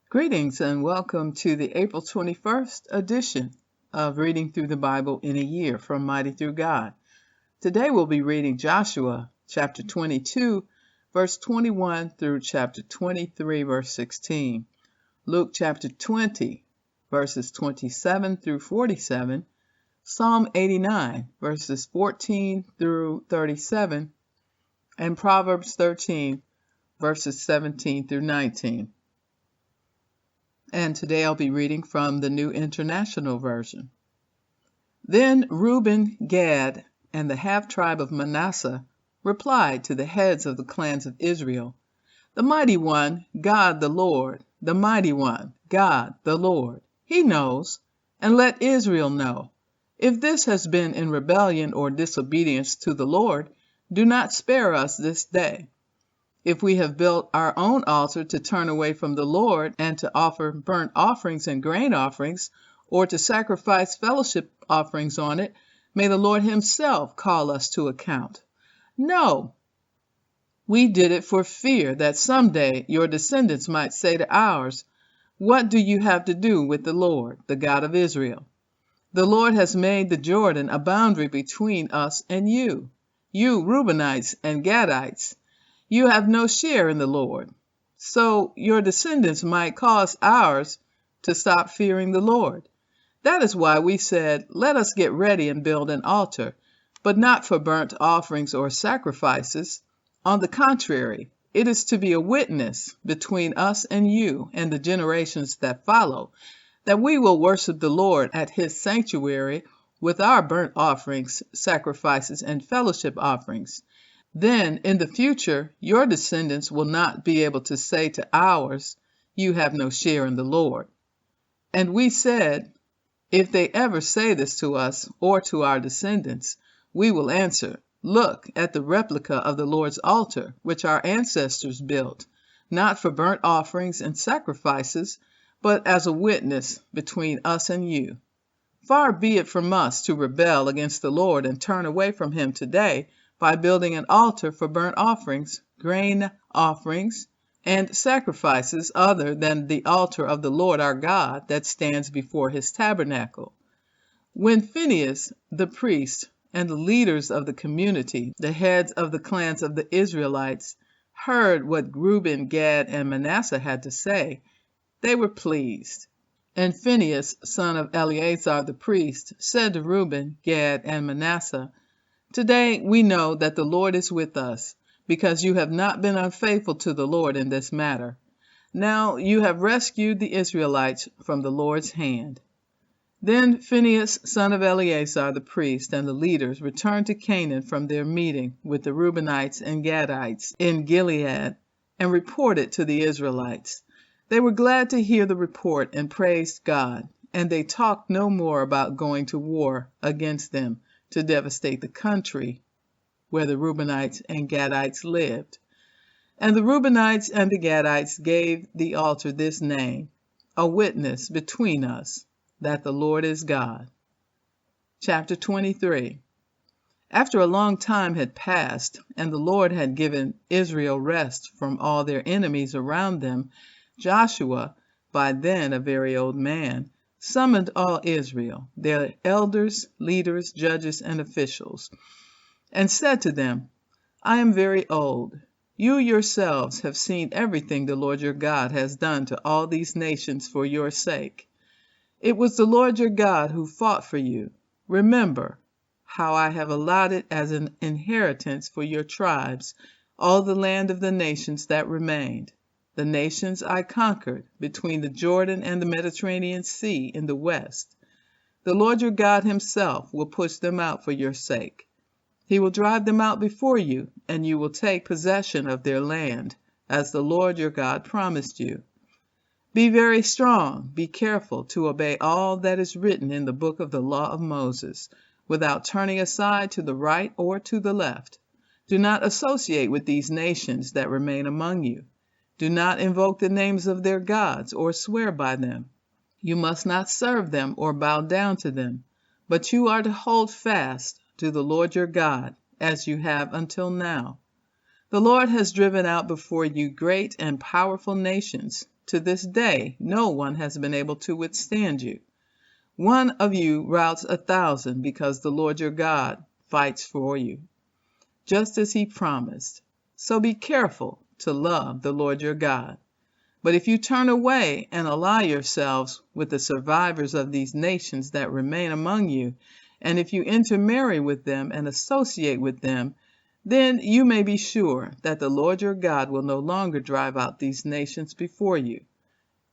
Greetings and welcome to the April 21st edition of Reading Through the Bible in a Year from Mighty Through God. Today we'll be reading Joshua chapter 22, verse 21 through chapter 23, verse 16, Luke chapter 20, verses 27 through 47, Psalm 89, verses 14 through 37, and Proverbs 13, verses 17 through 19. And today I'll be reading from the New International Version. Then Reuben, Gad, and the half-tribe of Manasseh replied to the heads of the clans of Israel, "The mighty one, God the Lord, the mighty one, God the Lord. He knows, and let Israel know. If this has been in rebellion or disobedience to the Lord, do not spare us this day. If we have built our own altar to turn away from the Lord and to offer burnt offerings and grain offerings, or to sacrifice fellowship offerings on it, may the Lord himself call us to account. No, we did it for fear that someday your descendants might say to ours, 'What do you have to do with the Lord, the God of Israel?' The Lord has made the Jordan a boundary between us and you Reubenites and Gadites. You have no share in the Lord. So your descendants might cause ours to stop fearing the Lord. That is why we said, 'Let us get ready and build an altar,' but not for burnt offerings or sacrifices. On the contrary, it is to be a witness between us and you and the generations that follow, that we will worship the Lord at his sanctuary with our burnt offerings, sacrifices, and fellowship offerings. Then, in the future, your descendants will not be able to say to ours, 'You have no share in the Lord.'" And we said, "If they ever say this to us or to our descendants, we will answer, 'Look at the replica of the Lord's altar, which our ancestors built, not for burnt offerings and sacrifices, but as a witness between us and you.' Far be it from us to rebel against the Lord and turn away from him today, by building an altar for burnt offerings, grain offerings, and sacrifices other than the altar of the Lord our God that stands before his tabernacle." When Phinehas, the priest, and the leaders of the community, the heads of the clans of the Israelites, heard what Reuben, Gad, and Manasseh had to say, they were pleased. And Phinehas, son of Eleazar the priest, said to Reuben, Gad, and Manasseh, "Today we know that the Lord is with us, because you have not been unfaithful to the Lord in this matter. Now you have rescued the Israelites from the Lord's hand." Then Phinehas, son of Eleazar the priest, and the leaders returned to Canaan from their meeting with the Reubenites and Gadites in Gilead, and reported to the Israelites. They were glad to hear the report and praised God, and they talked no more about going to war against them to devastate the country where the Reubenites and Gadites lived. And the Reubenites and the Gadites gave the altar this name, "A witness between us, that the Lord is God." Chapter 23. After a long time had passed, and the Lord had given Israel rest from all their enemies around them, Joshua, by then a very old man, summoned all Israel, their elders, leaders, judges, and officials, and said to them, "I am very old. You yourselves have seen everything the Lord your God has done to all these nations for your sake. It was the Lord your God who fought for you. Remember how I have allotted as an inheritance for your tribes all the land of the nations that remained. The nations I conquered between the Jordan and the Mediterranean Sea in the west. The Lord your God himself will push them out for your sake. He will drive them out before you, and you will take possession of their land, as the Lord your God promised you. Be very strong, be careful to obey all that is written in the book of the law of Moses, without turning aside to the right or to the left. Do not associate with these nations that remain among you. Do not invoke the names of their gods or swear by them. You must not serve them or bow down to them, but you are to hold fast to the Lord your God, as you have until now. The Lord has driven out before you great and powerful nations, To this day, no one has been able to withstand you. One of you routs 1,000 because the Lord your God fights for you, just as he promised. So be careful to love the Lord your God. But if you turn away and ally yourselves with the survivors of these nations that remain among you, and if you intermarry with them and associate with them, then you may be sure that the Lord your God will no longer drive out these nations before you.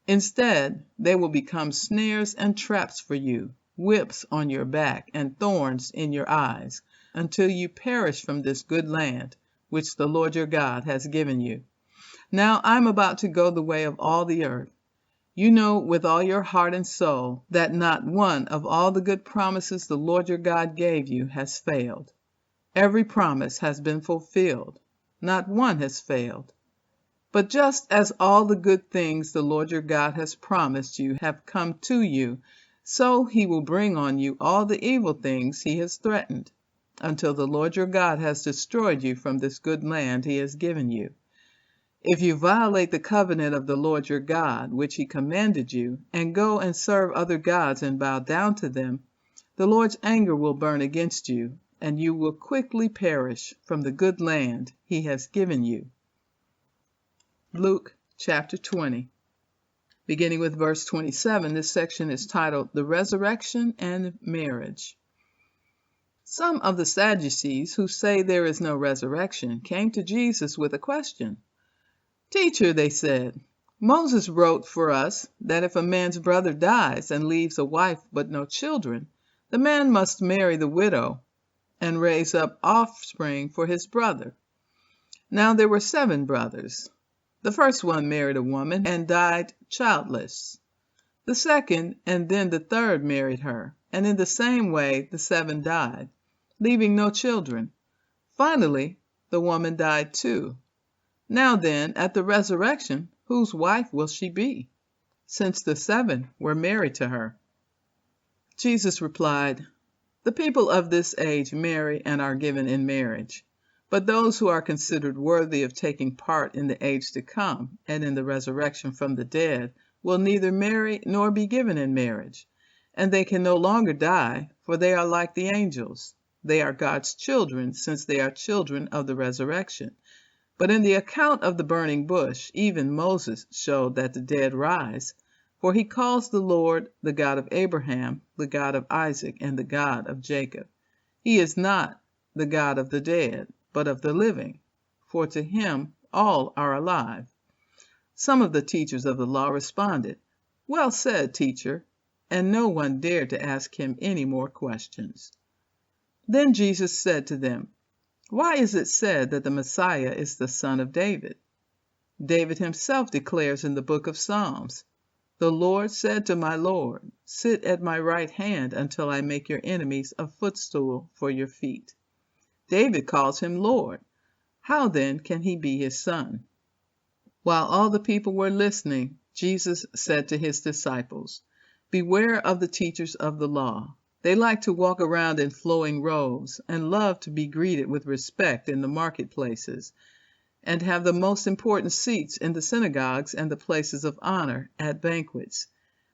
Instead, they will become snares and traps for you, whips on your back and thorns in your eyes, until you perish from this good land, which the Lord your God has given you. Now I am about to go the way of all the earth. You know with all your heart and soul that not one of all the good promises the Lord your God gave you has failed. Every promise has been fulfilled. Not one has failed. But just as all the good things the Lord your God has promised you have come to you, so he will bring on you all the evil things he has threatened, until the Lord your God has destroyed you from this good land he has given you. If you violate the covenant of the Lord your God, which he commanded you, and go and serve other gods and bow down to them, the Lord's anger will burn against you, and you will quickly perish from the good land he has given you. Luke chapter 20. Beginning with verse 27, this section is titled The Resurrection and Marriage. Some of the Sadducees, who say there is no resurrection, came to Jesus with a question. Teacher, they said, Moses wrote for us that if a man's brother dies and leaves a wife but no children, the man must marry the widow and raise up offspring for his brother. Now there were 7 brothers. The first one married a woman and died childless. The second and then the third married her, and in the same way the 7 died, leaving no children. Finally, the woman died too. Now then, at the resurrection, whose wife will she be, since the 7 were married to her? Jesus replied, The people of this age marry and are given in marriage, but those who are considered worthy of taking part in the age to come and in the resurrection from the dead will neither marry nor be given in marriage, and they can no longer die, for they are like the angels. They are God's children, since they are children of the resurrection. But in the account of the burning bush, even Moses showed that the dead rise, for he calls the Lord the God of Abraham, the God of Isaac, and the God of Jacob. He is not the God of the dead, but of the living, for to him all are alive. Some of the teachers of the law responded, Well said, teacher, and no one dared to ask him any more questions. Then Jesus said to them, Why is it said that the Messiah is the son of David? David himself declares in the book of Psalms, The Lord said to my Lord, Sit at my right hand until I make your enemies a footstool for your feet. David calls him Lord. How then can he be his son? While all the people were listening, Jesus said to his disciples, Beware of the teachers of the law. They like to walk around in flowing robes and love to be greeted with respect in the marketplaces and have the most important seats in the synagogues and the places of honor at banquets.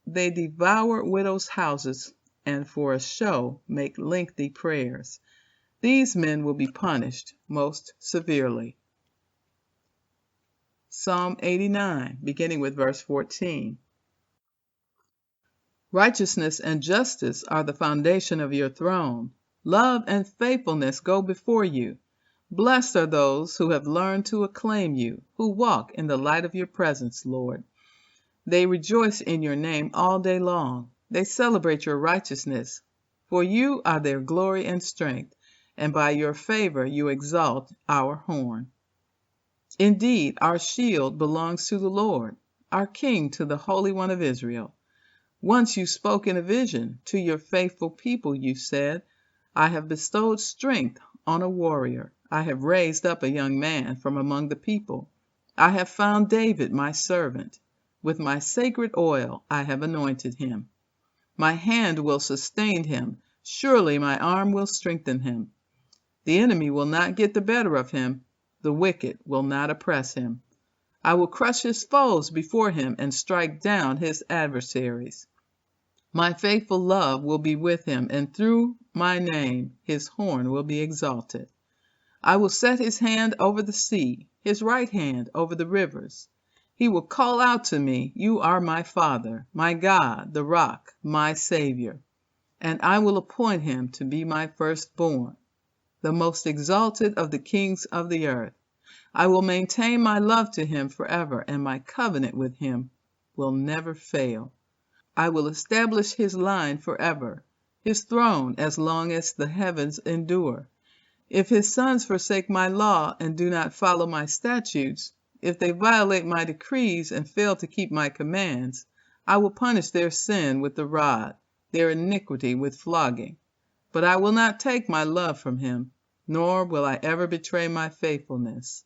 They devour widows' houses and for a show make lengthy prayers. These men will be punished most severely. Psalm 89, beginning with verse 14. Righteousness and justice are the foundation of your throne. Love and faithfulness go before you. Blessed are those who have learned to acclaim you, who walk in the light of your presence, Lord. They rejoice in your name all day long. They celebrate your righteousness, for you are their glory and strength, and by your favor you exalt our horn. Indeed, our shield belongs to the Lord, our King to the Holy One of Israel. Once you spoke in a vision to your faithful people, you said, I have bestowed strength on a warrior. I have raised up a young man from among the people. I have found David, my servant. With my sacred oil I have anointed him. My hand will sustain him. Surely my arm will strengthen him. The enemy will not get the better of him. The wicked will not oppress him. I will crush his foes before him and strike down his adversaries. My faithful love will be with him, and through my name his horn will be exalted. I will set his hand over the sea, his right hand over the rivers. He will call out to me, "You are my Father, my God, the rock, my Savior." And I will appoint him to be my firstborn, the most exalted of the kings of the earth. I will maintain my love to him forever, and my covenant with him will never fail. I will establish his line forever, his throne as long as the heavens endure. If his sons forsake my law and do not follow my statutes, if they violate my decrees and fail to keep my commands, I will punish their sin with the rod, their iniquity with flogging. But I will not take my love from him, nor will I ever betray my faithfulness.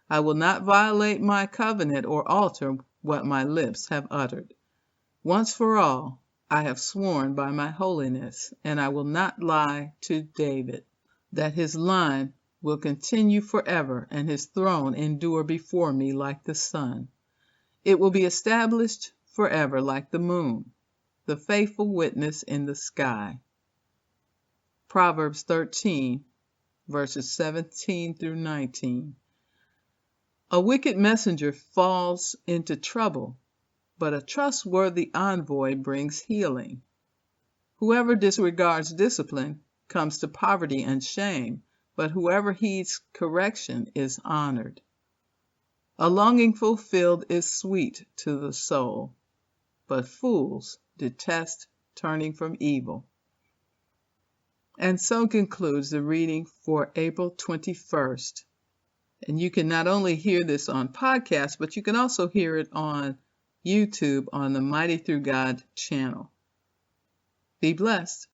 I will not violate my covenant or alter what my lips have uttered. Once for all, I have sworn by my holiness, and I will not lie to David, that his line will continue forever and his throne endure before me like the sun. It will be established forever like the moon, the faithful witness in the sky. Proverbs 13, verses 17 through 19. A wicked messenger falls into trouble, but a trustworthy envoy brings healing. Whoever disregards discipline comes to poverty and shame, but whoever heeds correction is honored. A longing fulfilled is sweet to the soul, but fools detest turning from evil. And so concludes the reading for April 21st. And you can not only hear this on podcast, but you can also hear it on YouTube on the Mighty Through God channel. Be blessed.